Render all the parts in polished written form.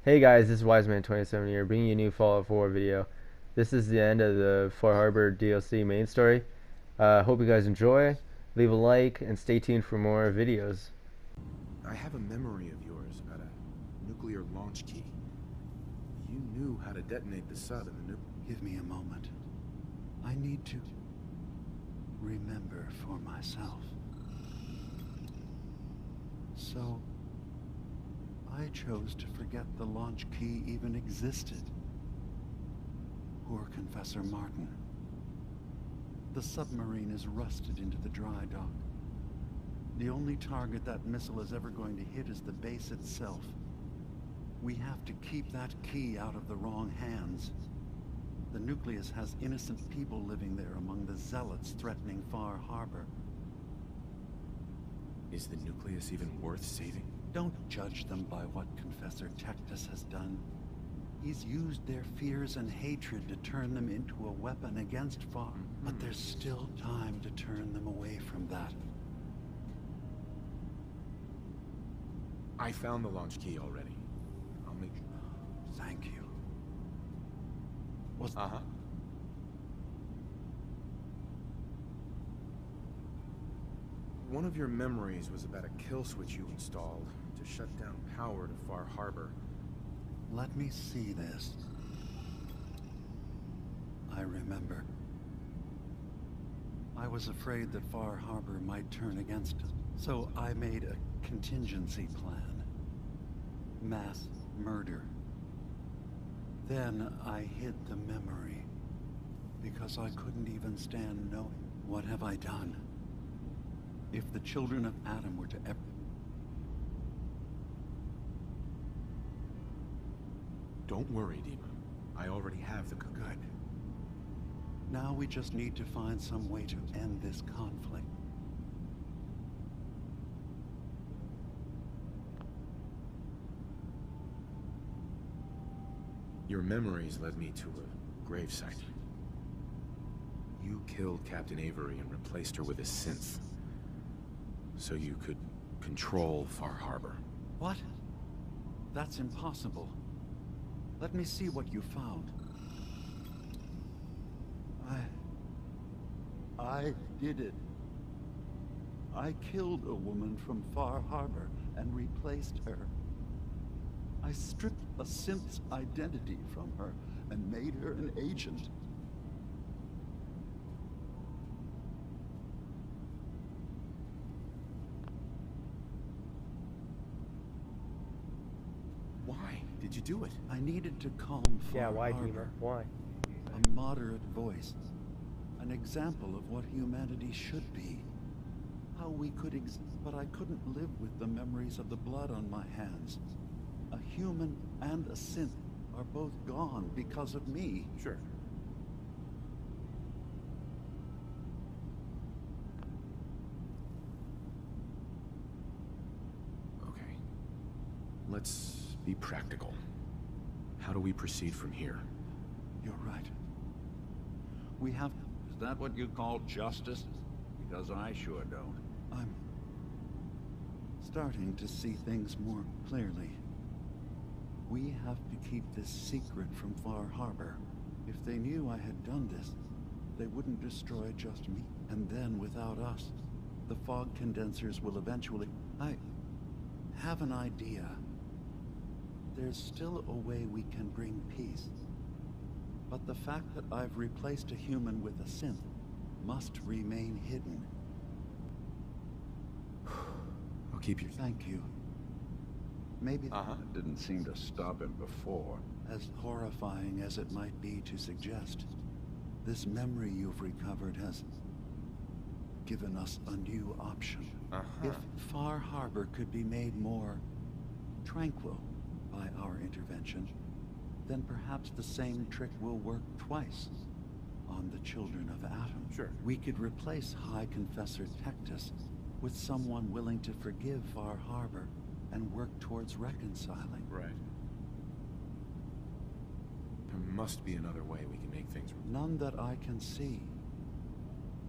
Hey guys, this is Wiseman27 here, bringing you a new Fallout 4 video. This is the end of the Far Harbor DLC main story. Hope you guys enjoy. Leave a like and stay tuned for more videos. I have a memory of yours about a nuclear launch key. You knew how to detonate the sub in the Give me a moment. I need to remember for myself. So, I chose to forget the launch key even existed. Poor Confessor Martin. The submarine is rusted into the dry dock. The only target that missile is ever going to hit is the base itself. We have to keep that key out of the wrong hands. The nucleus has innocent people living there among the zealots threatening Far Harbor. Is the nucleus even worth saving? Don't judge them by what Confessor Tectus has done. He's used their fears and hatred to turn them into a weapon against Far. But there's still time to turn them away from that. I found the launch key already. I'll make sure. Thank you. Uh-huh. One of your memories was about a kill switch you installed to shut down power to Far Harbor. Let me see this. I remember. I was afraid that Far Harbor might turn against us, so I made a contingency plan. Mass murder. Then I hid the memory, because I couldn't even stand knowing. What have I done? If the children of Adam were to ever... Don't worry, Dima. I already have the... Good. Now we just need to find some way to end this conflict. Your memories led me to a gravesite. You killed Captain Avery and replaced her with a synth, so you could control Far Harbor. What? That's impossible. Let me see what you found. I did it. I killed a woman from Far Harbor and replaced her. I stripped a synth's identity from her and made her an agent. Why did you do it? I needed to calm Far Yeah, why, Harbor. Dima? Why? A moderate voice. An example of what humanity should be. How we could but I couldn't live with the memories of the blood on my hands. A human and a synth are both gone because of me. Sure. Okay. Let's be practical. How do we proceed from here? You're right. We have... Is that what you call justice? Because I sure don't. I'm starting to see things more clearly. We have to keep this secret from Far Harbor. If they knew I had done this, they wouldn't destroy just me. And then, without us, the fog condensers will eventually... I have an idea. There's still a way we can bring peace. But the fact that I've replaced a human with a synth must remain hidden. I'll keep you... Thank you. Maybe It didn't seem to stop him before. as horrifying as it might be to suggest, this memory you've recovered has given us a new option. If Far Harbor could be made more tranquil by our intervention, then perhaps the same trick will work twice on the children of Adam. Sure. We could replace High Confessor Tectus with someone willing to forgive Far Harbor and work towards reconciling. Right. There must be another way we can make things... None that I can see.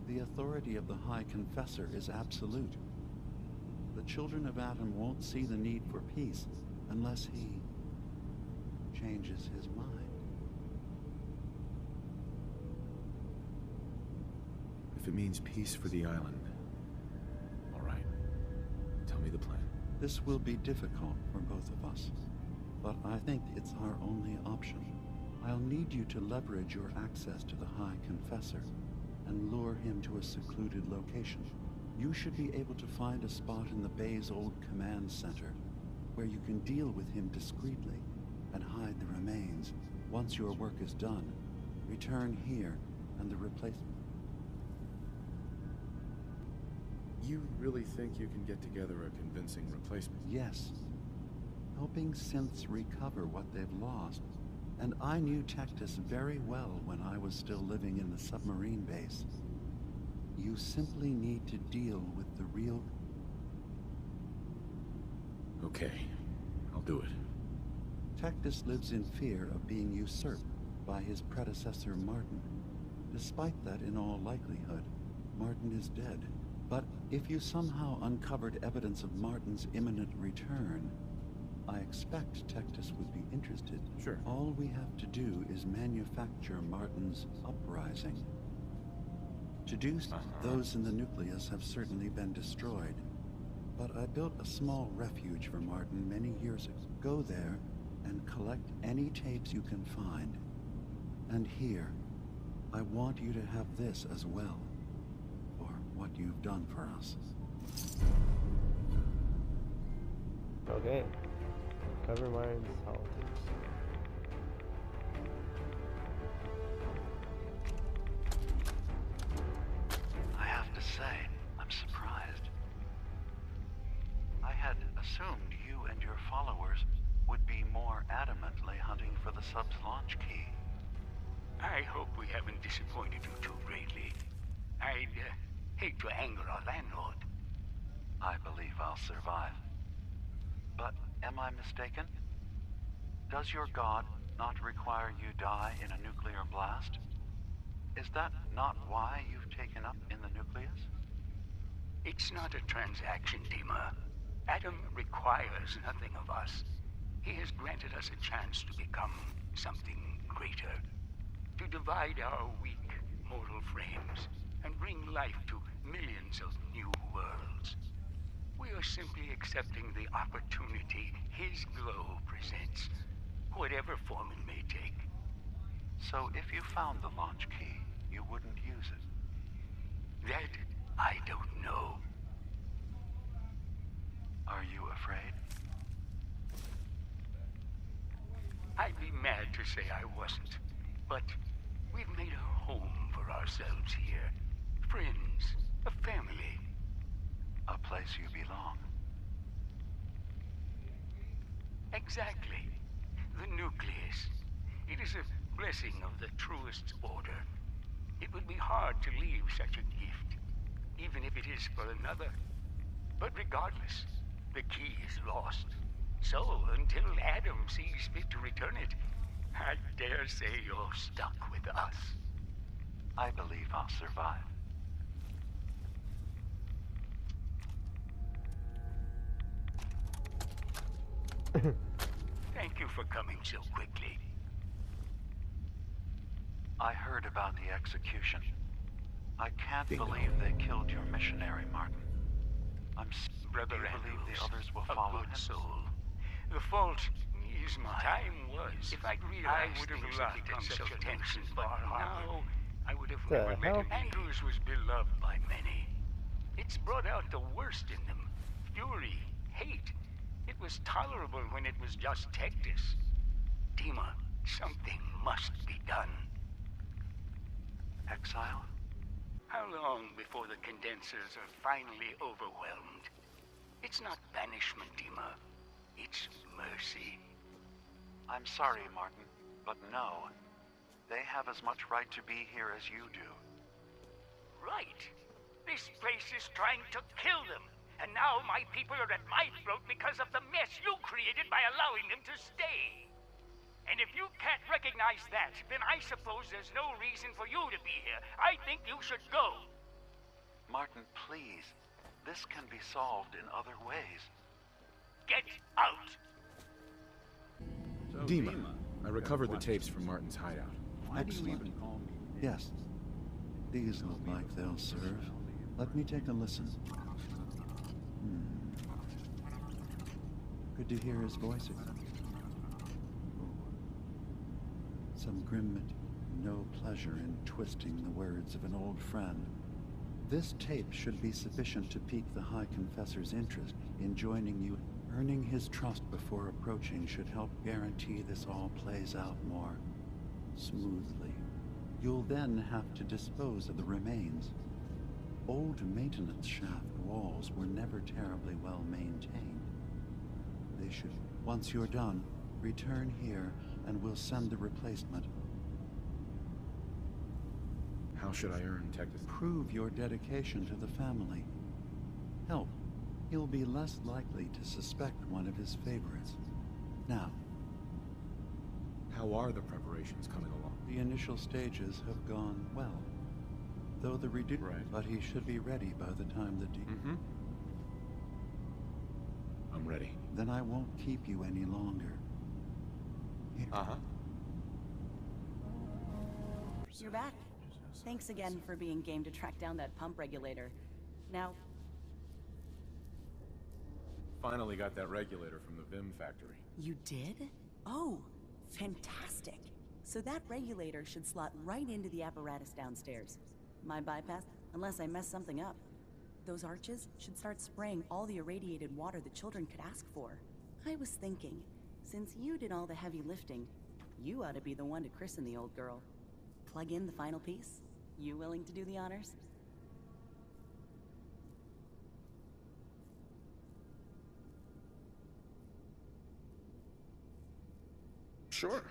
The authority of the High Confessor is absolute. The children of Adam won't see the need for peace unless he changes his mind. If it means peace for the island, all right. Tell me the plan. This will be difficult for both of us, but I think it's our only option. I'll need you to leverage your access to the High Confessor and lure him to a secluded location. You should be able to find a spot in the Bay's old command center where you can deal with him discreetly and hide the remains. Once your work is done, return here and the replacement. You really think you can get together a convincing replacement? Yes. Helping synths recover what they've lost. And I knew Tectus very well when I was still living in the submarine base. You simply need to deal with the real... Okay, I'll do it. Tectus lives in fear of being usurped by his predecessor Martin. Despite that, in all likelihood, Martin is dead. But if you somehow uncovered evidence of Martin's imminent return, I expect Tectus would be interested. Sure. All we have to do is manufacture Martin's uprising. To do so, those in the nucleus have certainly been destroyed. But I built a small refuge for Martin many years ago. Go there and collect any tapes you can find. And here, I want you to have this as well, for what you've done for us. Okay. Cover Martin's politics. I have to say, I'm surprised. I had assumed you and your followers would be more adamantly hunting for the sub's launch key. I hope we haven't disappointed you too greatly. I'd hate to anger our landlord. I believe I'll survive. But am I mistaken? Does your god not require you die in a nuclear blast? Is that not why you've taken up in the nucleus? It's not a transaction, Dima. Adam requires nothing of us. He has granted us a chance to become something greater. To divide our weak mortal frames and bring life to millions of new worlds. We are simply accepting the opportunity his glow presents, whatever form it may take. So if you found the launch key, you wouldn't use it? That I don't know. Are you afraid? I'd be mad to say I wasn't, but we've made a home for ourselves here. Friends, a family. A place you belong. Exactly. The nucleus. It is a blessing of the truest order. It would be hard to leave such a gift, even if it is for another. But regardless, the key is lost. So, until Adam sees fit to return it, I dare say you're stuck with us. I believe I'll survive. Thank you for coming so quickly. I heard about the execution. I can't Bingo. believe they killed your missionary, Martin. Brother Do you believe Andrews, the others will a follow good him? soul. The fault is mine. Time was. If I'd realized, I would have loved such attention, but now I would have The never hell? met him. Andrews was beloved by many. It's brought out the worst in them. Fury, hate. It was tolerable when it was just Tectus. Dima, something must be done. Exile? How long before the condensers are finally overwhelmed? It's not banishment, Dima. It's mercy. I'm sorry, Martin, but no. They have as much right to be here as you do. Right. This place is trying to kill them. And now my people are at my throat because of the mess you created by allowing them to stay. And if you can't recognize that, then I suppose there's no reason for you to be here. I think you should go. Martin, please. This can be solved in other ways. Get out. So, Dima. I recovered the tapes from Martin's hideout. Why do you even call me? Yes. These look like they'll serve. Let me take a listen. Good to hear his voice again. Some grim, no pleasure in twisting the words of an old friend. This tape should be sufficient to pique the High Confessor's interest in joining you. Earning his trust before approaching should help guarantee this all plays out more smoothly. You'll then have to dispose of the remains. Old maintenance shaft walls were never terribly well maintained. They should, once you're done, return here and we'll send the replacement. How should I earn Tech's? Prove your dedication to the family. Help. He'll be less likely to suspect one of his favorites. Now, How are the preparations coming along? the initial stages have gone well. Though the Right. but he should be ready by the time the Mm-hmm. I'm ready. Then I won't keep you any longer. Here. Uh-huh. You're back. Thanks again for being game to track down that pump regulator. Now, Finally got that regulator from the Vim factory. you did? Oh, fantastic. So that regulator should slot right into the apparatus downstairs. My bypass, unless I mess something up. Those arches should start spraying all the irradiated water the children could ask for. I was thinking, since you did all the heavy lifting, you ought to be the one to christen the old girl. Plug in the final piece? You willing to do the honors? Sure.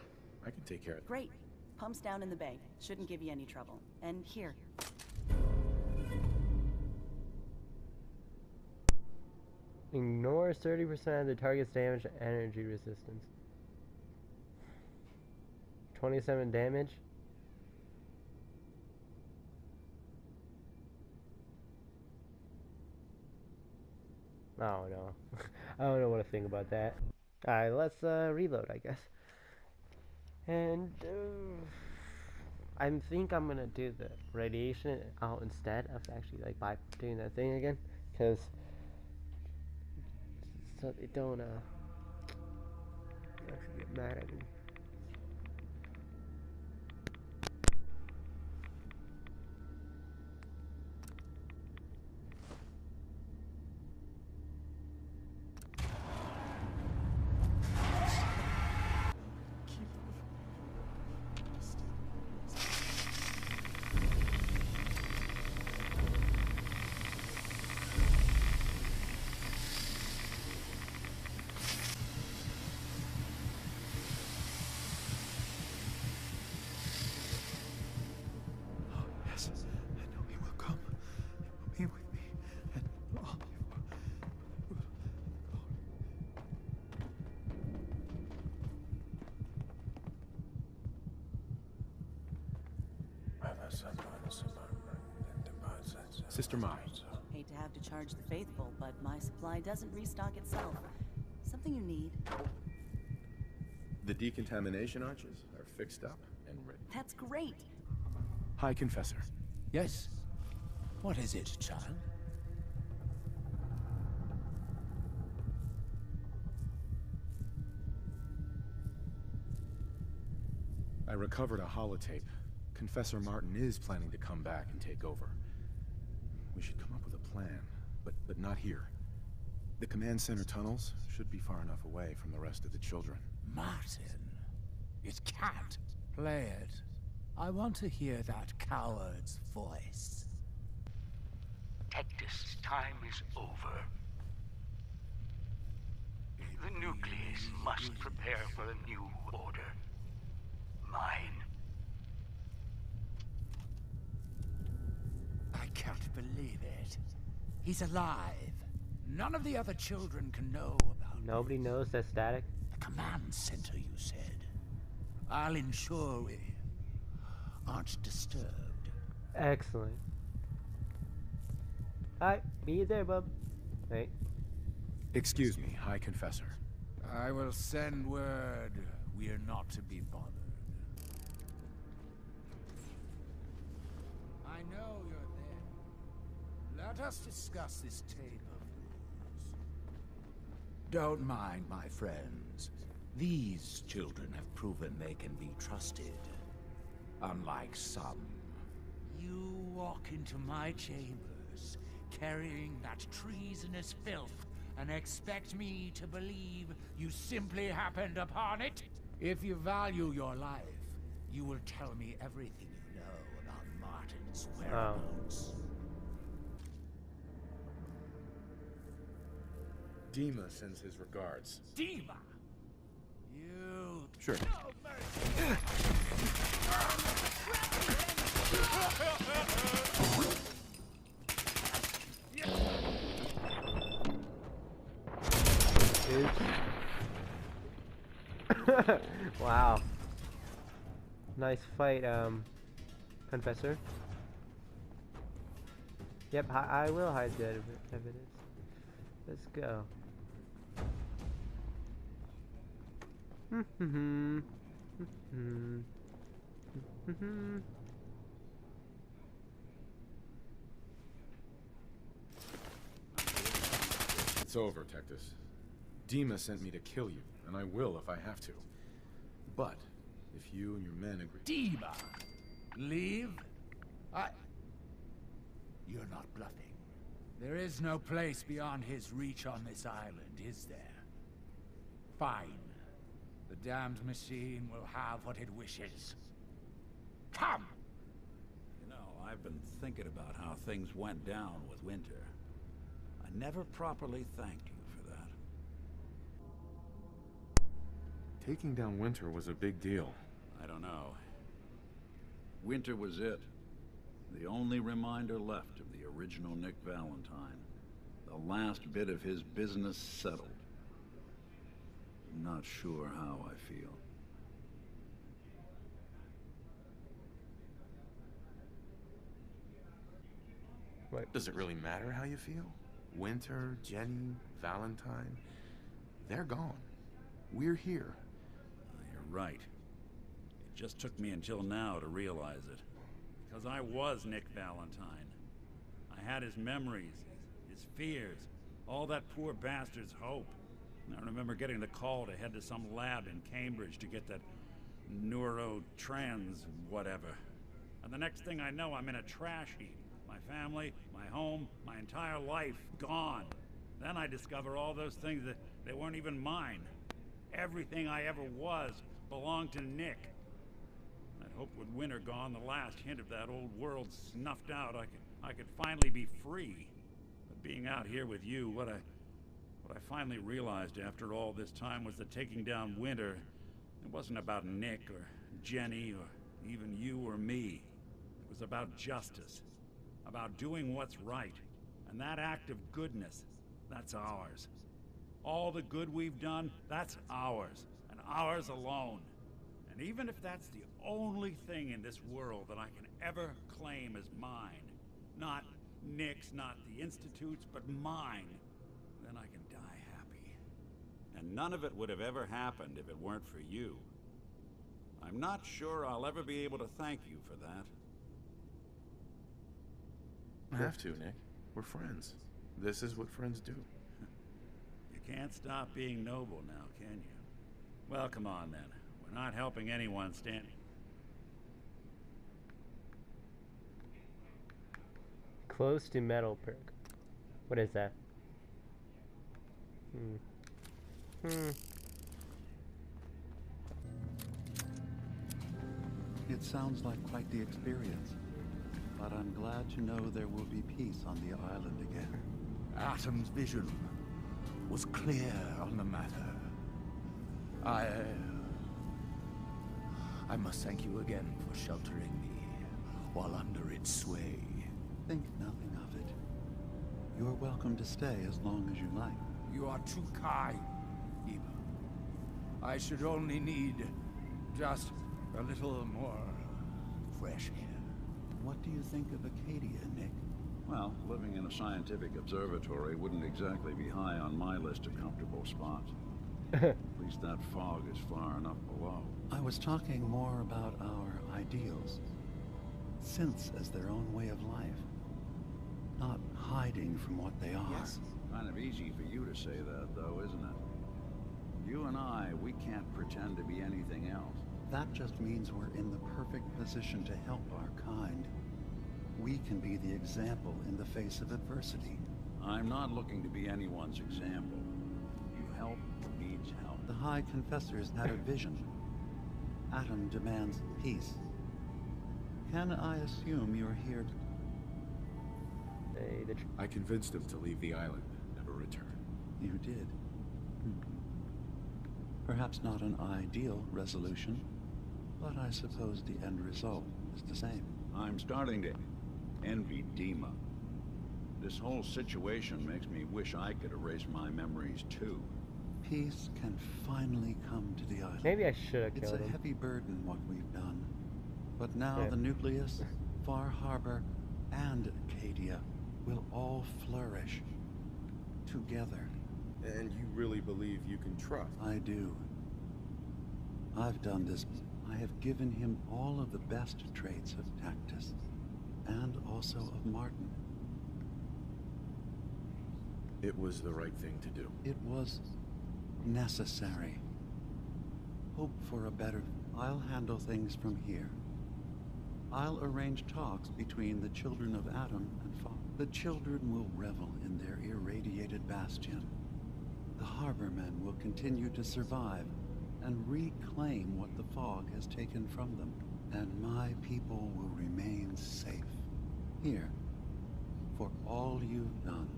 I can take care of it. Great. Pump's down in the bay. Shouldn't give you any trouble. And here. Ignore 30% of the target's damage and energy resistance. 27 damage. Oh no. I don't know what to think about that. Alright, let's reload, I guess. And I think I'm gonna do the radiation out instead of actually like by doing that thing again, because so they don't actually get mad at me. Oh, yes. I know he will come. He will be with me. And all Sister Mai. Hate to have to charge the faithful, but my supply doesn't restock itself. Something you need. The decontamination arches are fixed up and ready. That's great. High Confessor. Yes? What is it, child? I recovered a holotape. Confessor Martin is planning to come back and take over. We should come up with a plan, but not here. The command center tunnels should be far enough away from the rest of the children. Martin. It can't. Play it. I want to hear that coward's voice. Tectus, time is over. The nucleus must prepare for a new order. Mine. I can't believe it. He's alive. None of the other children can know about it. Nobody knows that static. The command center, you said. I'll ensure we aren't disturbed. Excellent. Alright, meet you there, bub. Hey. Excuse me, High Confessor. I will send word we are not to be bothered. I know you're there. Let us discuss this tape of yours. Don't mind, my friends. These children have proven they can be trusted. Unlike some. You walk into my chambers, carrying that treasonous filth, and expect me to believe you simply happened upon it? If you value your life, you will tell me everything you know about Martin's whereabouts. Dima sends his regards. Dima! You... Sure. Wow. Nice fight, Confessor. Yep, I will hide the evidence. Let's go. It's over, Tectus. Dima sent me to kill you, and I will if I have to. But, if you and your men agree... Dima! Leave? You're not bluffing. There is no place beyond his reach on this island, is there? Fine. The damned machine will have what it wishes. Come! You know, I've been thinking about how things went down with Winter. I never properly thanked you for that. Taking down Winter was a big deal. I don't know. Winter was it. The only reminder left of the original Nick Valentine. The last bit of his business settled. I'm not sure how I feel. What? Does it really matter how you feel? Winter, Jenny, Valentine, they're gone. We're here. You're right. It just took me until now to realize it. Because I was Nick Valentine. I had his memories, his fears, all that poor bastard's hope. And I remember getting the call to head to some lab in Cambridge to get that neurotrans whatever. And the next thing I know, I'm in a trash heap. My family, my home, my entire life gone. Then I discover all those things that they weren't even mine. Everything I ever was belonged to Nick. I'd hoped with Winter gone, the last hint of that old world snuffed out, I could finally be free. But being out here with you, what I finally realized after all this time was that taking down Winter, it wasn't about Nick or Jenny or even you or me. It was about justice. About doing what's right. And that act of goodness, that's ours. All the good we've done, that's ours. And ours alone. And even if that's the only thing in this world that I can ever claim as mine, not Nick's, not the Institute's, but mine, then I can die happy. And none of it would have ever happened if it weren't for you. I'm not sure I'll ever be able to thank you for that. I have to, Nick. We're friends. This is what friends do. You can't stop being noble now, can you? Well, come on then. We're not helping anyone stand... Close to metal perk. What is that? It sounds like quite the experience. But I'm glad to know there will be peace on the island again. Atom's vision was clear on the matter. I must thank you again for sheltering me while under its sway. Think nothing of it. You're welcome to stay as long as you like. You are too kind, Eva. I should only need just a little more fresh air. What do you think of Acadia, Nick? Well, living in a scientific observatory wouldn't exactly be high on my list of comfortable spots. At least that fog is far enough below. I was was talking more about our ideals. Synths as their own way of life. Not hiding from what they are. Yes. Kind of easy for you to say that, though, isn't it? You and I, we can't pretend to be anything else. That just means we're in the perfect position to help our kind. We can be the example in the face of adversity. I'm not looking to be anyone's example. You help who needs help. The High Confessors had a vision. Atom demands peace. Can I assume you're here to... I convinced him to leave the island, never return. You did. Perhaps not an ideal resolution, but I suppose the end result is the same. I'm starting to envy Dima. This whole situation makes me wish I could erase my memories too. Peace can finally come to the island. Maybe I should have It's killed a him. heavy burden what we've done. But now Yeah. the nucleus, Far Harbor, and Acadia will all flourish together. And you really believe you can trust? I do. I've done this. I have given him all of the best traits of Tactus, and also of Martin. It was the right thing to do. It was necessary. Hope for a better... I'll handle things from here. I'll arrange talks between the children of Adam and Fog. The children will revel in their irradiated bastion. The Harbormen will continue to survive and reclaim what the fog has taken from them. And my people will remain safe. Here, for all you've done.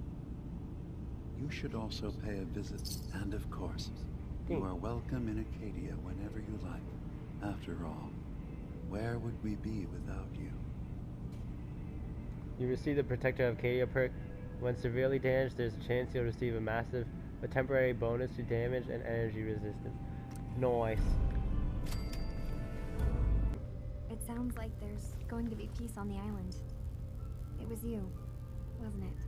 You should also pay a visit. And of course, you are welcome in Acadia whenever you like. After all, where would we be without you? You receive the Protector of Acadia perk. When severely damaged, there's a chance you'll receive a massive, but temporary bonus to damage and energy resistance. Nice. It sounds like there's going to be peace on the island. It was you, wasn't it?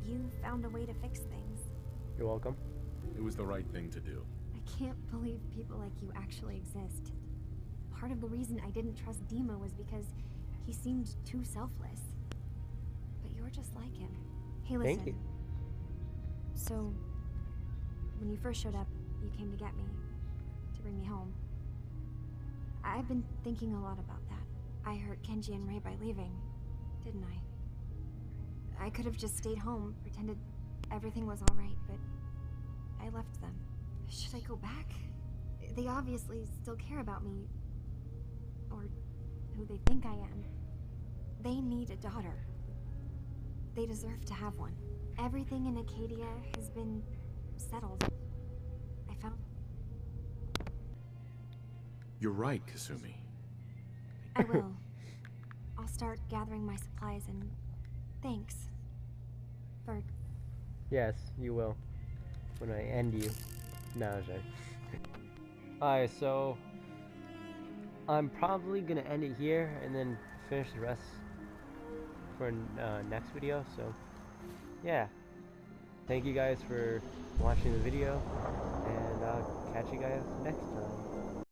You found a way to fix things. You're welcome. It was the right thing to do. I can't believe people like you actually exist. Part of the reason I didn't trust Dima was because he seemed too selfless. But you're just like him. Hey, listen. Thank you. So, when you first showed up, you came to get me, to bring me home. I've been thinking a lot about that. I hurt Kenji and Ray by leaving, didn't I? I could have just stayed home, pretended everything was alright, but I left them. Should I go back? They obviously still care about me. Or who they think I am. They need a daughter. They deserve to have one. Everything in Acadia has been settled. I found... You're right, Kasumi. I will. I'll start gathering my supplies and... Thanks. For... Yes, you will. When I end you. No, sorry. Alright, so... I'm probably gonna end it here and then finish the rest for next video, so... Yeah. Thank you guys for watching the video, and I'll catch you guys next time.